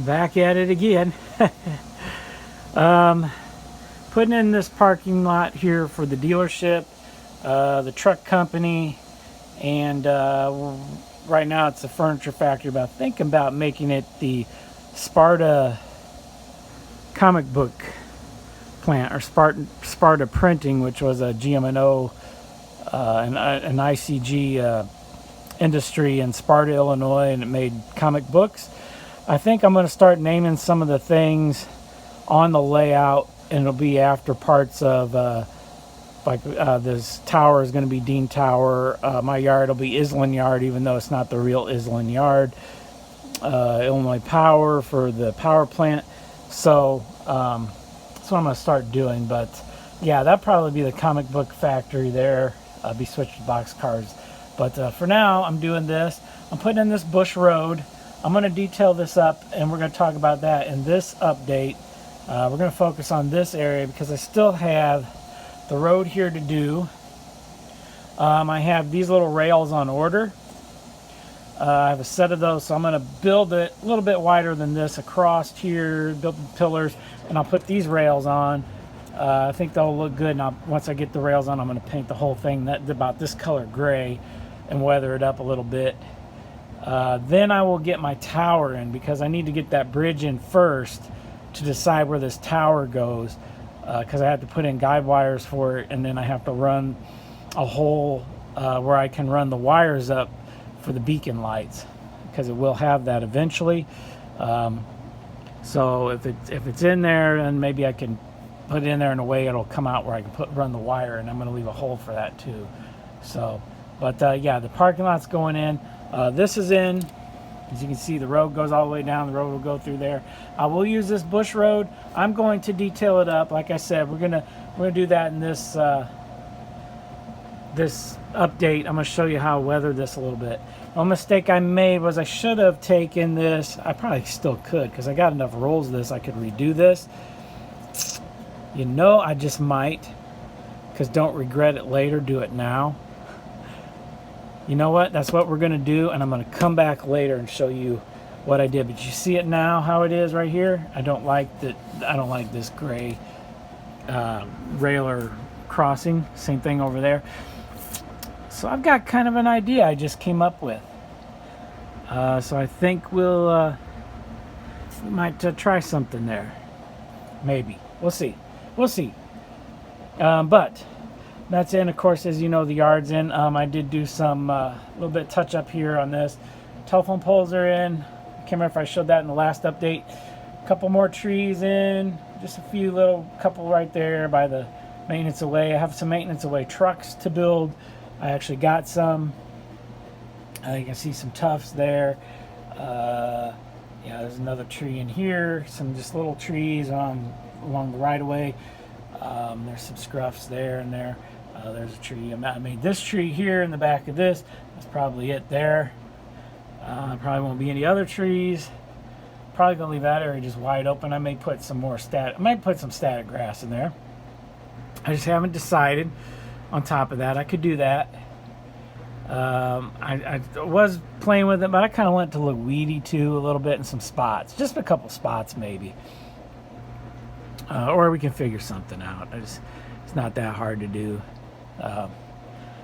Back at it again. um, Putting in this parking lot here for the dealership, the truck company, and right now it's a furniture factory, but I'm thinking about making it the Sparta comic book plant, or Sparta Printing, which was a GM&O, an ICG industry in Sparta, Illinois, and it made comic books. I think I'm going to start naming some of the things on the layout, and it'll be after parts of this tower is going to be Dean Tower. My yard will be Island Yard, even though it's not the real Island Yard. Illinois Power for the power plant. So that's what I'm going to start doing. But yeah, that'll probably be the comic book factory there. I'll be switching box cars. But for now, I'm doing this. I'm putting in this bush road. I'm going to detail this up, and we're going to talk about that in this update. We're going to focus on this area because I still have the road here to do. I have these little rails on order. I have a set of those, so I'm going to build it a little bit wider than this across here, build the pillars, and I'll put these rails on. I think they'll look good. Now, once I get the rails on, I'm going to paint the whole thing about this color gray and weather it up a little bit. Then I will get my tower in, because I need to get that bridge in first to decide where this tower goes, because I have to put in guide wires for it, and then I have to run a hole where I can run the wires up for the beacon lights, because it will have that eventually. So if it's in there, then maybe I can put it in there in a way it'll come out where I can run the wire, and I'm going to leave a hole for that too. So, but yeah, the parking lot's going in. This is in. As you can see, the road goes all the way down. The road will go through there. I will use this bush road. I'm going to detail it up. Like I said, we're gonna do that in this this update. I'm gonna show you how I weather this a little bit. One mistake I made was I should have taken this. I probably still could, because I got enough rolls of this. I could redo this. You know, I just might, because don't regret it later. Do it now. You know what? That's what we're going to do, and I'm going to come back later and show you what I did. But you see it now, how it is right here? I don't like that. I don't like this gray railer crossing. Same thing over there. So I've got kind of an idea I just came up with. So I think we might try something there. Maybe. We'll see. We'll see. But that's in, of course, as you know, the yard's in. I did do some little bit touch up here on this. Telephone poles are in. I can't remember if I showed that in the last update. A couple more trees in. Just a few couple right there by the maintenance away. I have some maintenance away trucks to build. I actually got some. You can see some tufts there. Yeah, there's another tree in here. Some just little trees along the right of way. There's some scruffs there and there. There's a tree. I made this tree here in the back of this. That's probably it there. Probably won't be any other trees. Probably gonna leave that area just wide open. I may put some more I might put some static grass in there. I just haven't decided. On top of that, I could do that. I was playing with it, but I kind of want it to look weedy too, a little bit in some spots, just a couple spots maybe. Or we can figure something out. It's not that hard to do.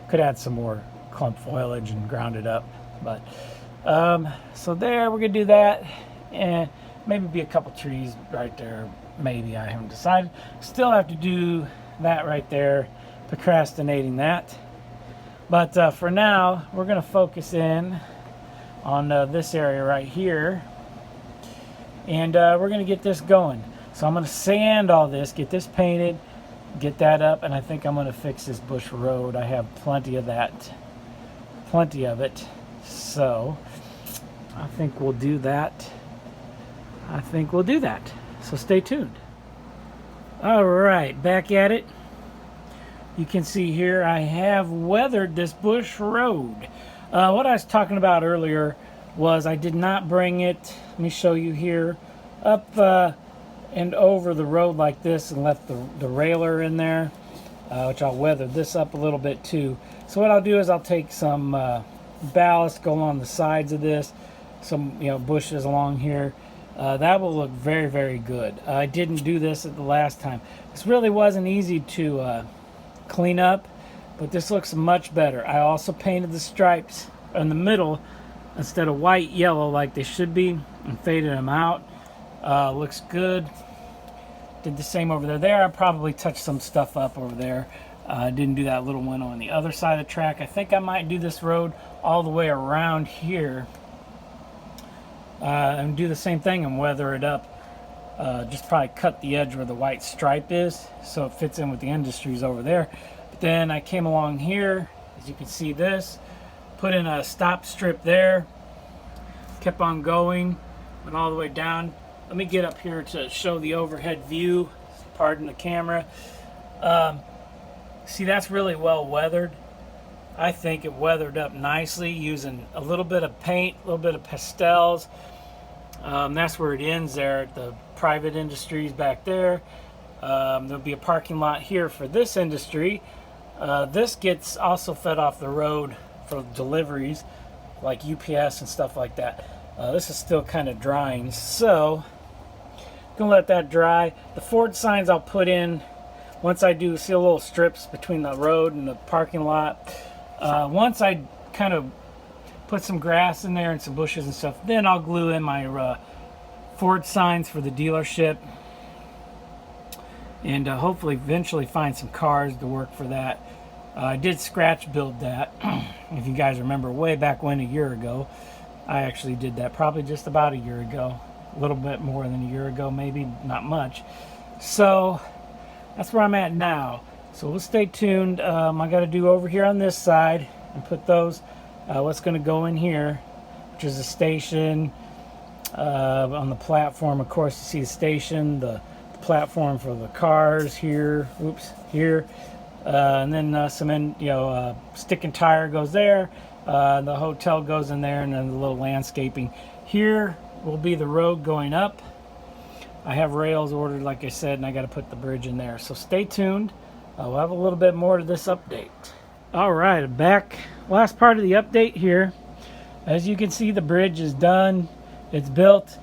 Could add some more clump foliage and ground it up. But so there, we're gonna do that, and maybe be a couple trees right there. Maybe, I haven't decided. Still have to do that right there. Procrastinating that. But for now, we're gonna focus in on this area right here, and we're gonna get this going. So I'm going to sand all this, get this painted, get that up, and I think I'm going to fix this bush road. I have plenty of that, plenty of it. So I think we'll do that. So stay tuned. All right, back at it. You can see here I have weathered this bush road. What I was talking about earlier was I did not bring it, let me show you here, up and over the road like this, and left the railer in there, which I'll weather this up a little bit too. So what I'll do is I'll take some ballast, go along the sides of this, some bushes along here, That will look very, very good. I didn't do this at the last time. This really wasn't easy to clean up, but this looks much better. I also painted the stripes in the middle instead of white, yellow like they should be, and faded them out. Looks good. Did the same over there. I probably touched some stuff up over there. Didn't do that little one on the other side of the track. I think I might do this road all the way around here and do the same thing and weather it up. Just probably cut the edge where the white stripe is so it fits in with the industries over there. But then I came along here, as you can see this, put in a stop strip there, kept on going, went all the way down. Let me get up here to show the overhead view. Pardon the camera. See, that's really well weathered. I think it weathered up nicely using a little bit of paint, a little bit of pastels. That's where it ends there at the private industries back there. There'll be a parking lot here for this industry. This gets also fed off the road for deliveries like UPS and stuff like that. This is still kind of drying, so gonna let that dry. The Ford signs I'll put in once I do see a little strips between the road and the parking lot. Once I kind of put some grass in there and some bushes and stuff, then I'll glue in my Ford signs for the dealership, and hopefully eventually find some cars to work for that. I did scratch build that. If you guys remember way back when, a year ago, I actually did that, probably just about a year ago, a little bit more than a year ago, maybe not much. So that's where I'm at now. So we'll stay tuned. I got to do over here on this side and put those what's going to go in here, which is the station. On the platform, of course, you see the station, the platform for the cars here, here, and then some stick and tire goes there. The hotel goes in there, and then the little landscaping here will be the road going up. I have rails ordered, like I said, and I got to put the bridge in there. So stay tuned. We'll have a little bit more to this update. All right, back. Last part of the update here. As you can see, the bridge is done. It's built.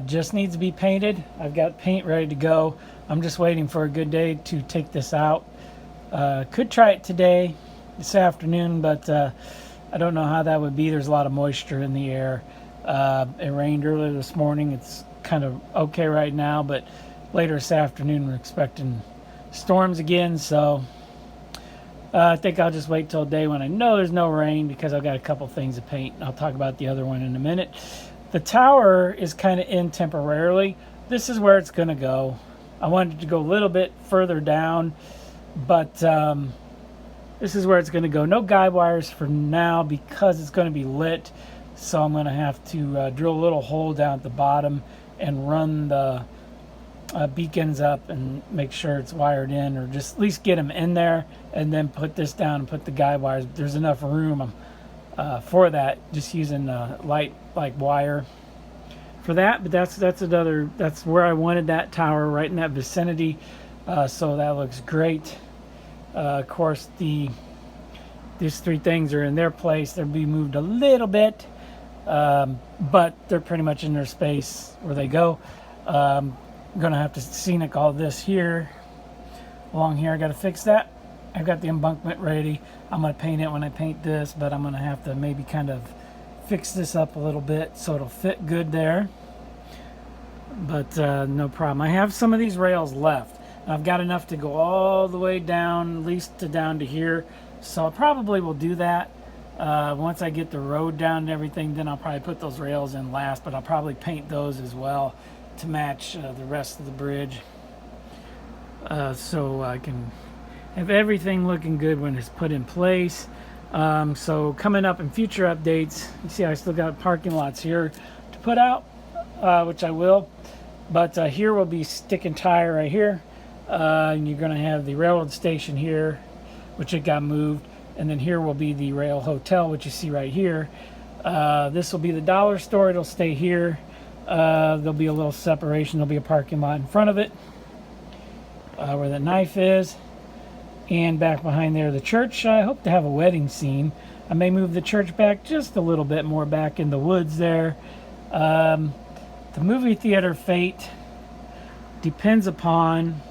Just needs to be painted. I've got paint ready to go. I'm just waiting for a good day to take this out. Could try it today, this afternoon, but I don't know how that would be. There's a lot of moisture in the air. It rained earlier this morning. It's kind of okay right now, but later this afternoon we're expecting storms again, so I think I'll just wait till a day when I know there's no rain, because I've got a couple things to paint. I'll talk about the other one in a minute. The tower is kind of in temporarily. This is where it's going to go. I wanted to go a little bit further down, but this is where it's going to go. No guide wires for now because it's going to be lit, so I'm going to have to drill a little hole down at the bottom and run the beacons up and make sure it's wired in, or just at least get them in there, and then put this down and put the guide wires. There's enough room for that, just using light like wire for that. But that's where I wanted that tower, right in that vicinity. So that looks great. Of course, these three things are in their place. They'll be moved a little bit, but they're pretty much in their space where they go. I'm gonna have to scenic all this here along here. I got to fix that. I've got the embankment ready. I'm gonna paint it when I paint this, but I'm gonna have to maybe kind of fix this up a little bit so it'll fit good there. But no problem. I have some of these rails left. I've got enough to go all the way down, at least down to here. So I probably will do that. Once I get the road down and everything, then I'll probably put those rails in last, but I'll probably paint those as well to match the rest of the bridge. So I can have everything looking good when it's put in place. So coming up in future updates, you see I still got parking lots here to put out, which I will. But here will be stick and tire right here. And you're going to have the railroad station here, which it got moved. And then here will be the rail hotel, which you see right here. This will be the dollar store. It'll stay here. There'll be a little separation. There'll be a parking lot in front of it where the knife is. And back behind there, the church. I hope to have a wedding scene. I may move the church back just a little bit more back in the woods there. The movie theater fate depends upon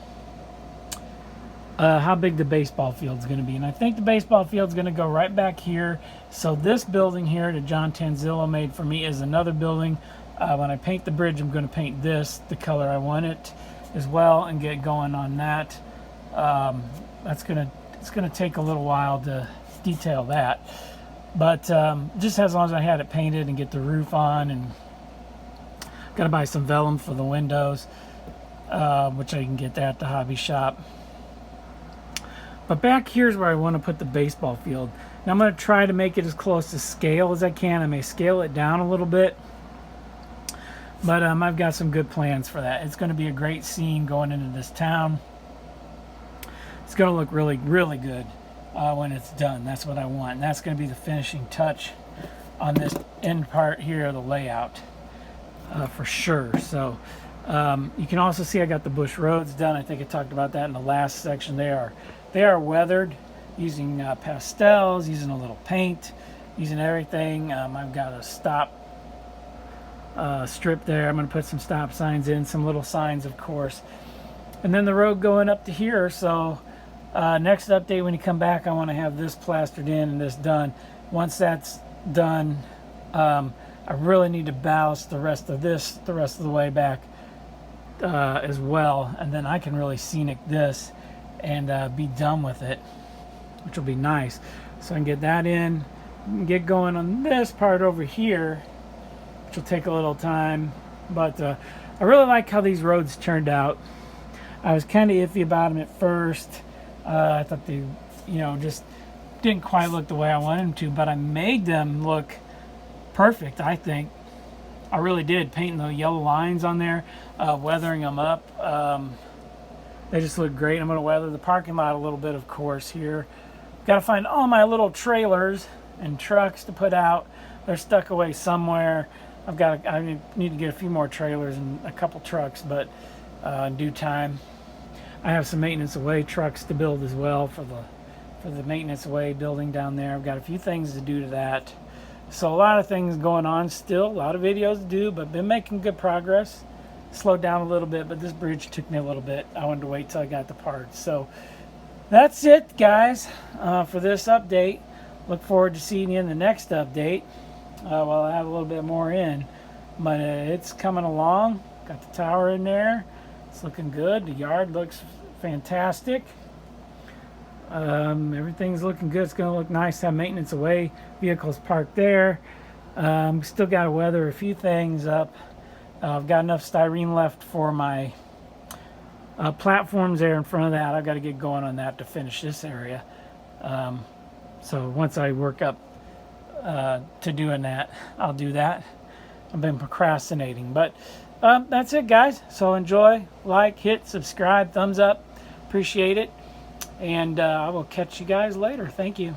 how big the baseball field's going to be. And I think the baseball field's going to go right back here. So this building here that John Tanzillo made for me is another building. When I paint the bridge, I'm going to paint this the color I want it as well and get going on that. It's going to take a little while to detail that. But just as long as I had it painted and get the roof on, and got to buy some vellum for the windows, which I can get that at the hobby shop. But back here's where I want to put the baseball field. Now I'm going to try to make it as close to scale as I can. I may scale it down a little bit, but I've got some good plans for that. It's going to be a great scene going into this town. It's going to look really, really good when it's done. That's what I want. And that's going to be the finishing touch on this end part here of the layout for sure. So you can also see I got the bush roads done. I think I talked about that in the last section. They are weathered using pastels, using a little paint, using everything. I've got a stop strip there. I'm going to put some stop signs in, some little signs, of course. And then the road going up to here. So next update, when you come back, I want to have this plastered in and this done. Once that's done, I really need to ballast the rest of the way back as well. And then I can really scenic this and be done with it, which will be nice. So I can get that in and get going on this part over here, which will take a little time. But I really like how these roads turned out. I was kind of iffy about them at first. I thought they, just didn't quite look the way I wanted them to, but I made them look perfect, I think. I really did, painting the yellow lines on there, weathering them up. They just look great. I'm going to weather the parking lot a little bit, of course, here. Got to find all my little trailers and trucks to put out. They're stuck away somewhere. I need to get a few more trailers and a couple trucks, but in due time. I have some maintenance away trucks to build as well for the maintenance away building down there. I've got a few things to do to that. So a lot of things going on still, a lot of videos to do, but been making good progress. Slowed down a little bit, but this bridge took me a little bit. I wanted to wait till I got the parts. So that's it, guys, for this update. Look forward to seeing you in the next update. Well, I have a little bit more in, but it's coming along. Got the tower in there. It's looking good. The yard looks fantastic. Everything's looking good. It's going to look nice to have maintenance away. Vehicles parked there. Still got to weather a few things up. I've got enough styrene left for my platforms there in front of that. I've got to get going on that to finish this area. So once I work up to doing that, I'll do that. I've been procrastinating, but that's it, guys. So enjoy, like, hit, subscribe, thumbs up. Appreciate it. And I will catch you guys later. Thank you.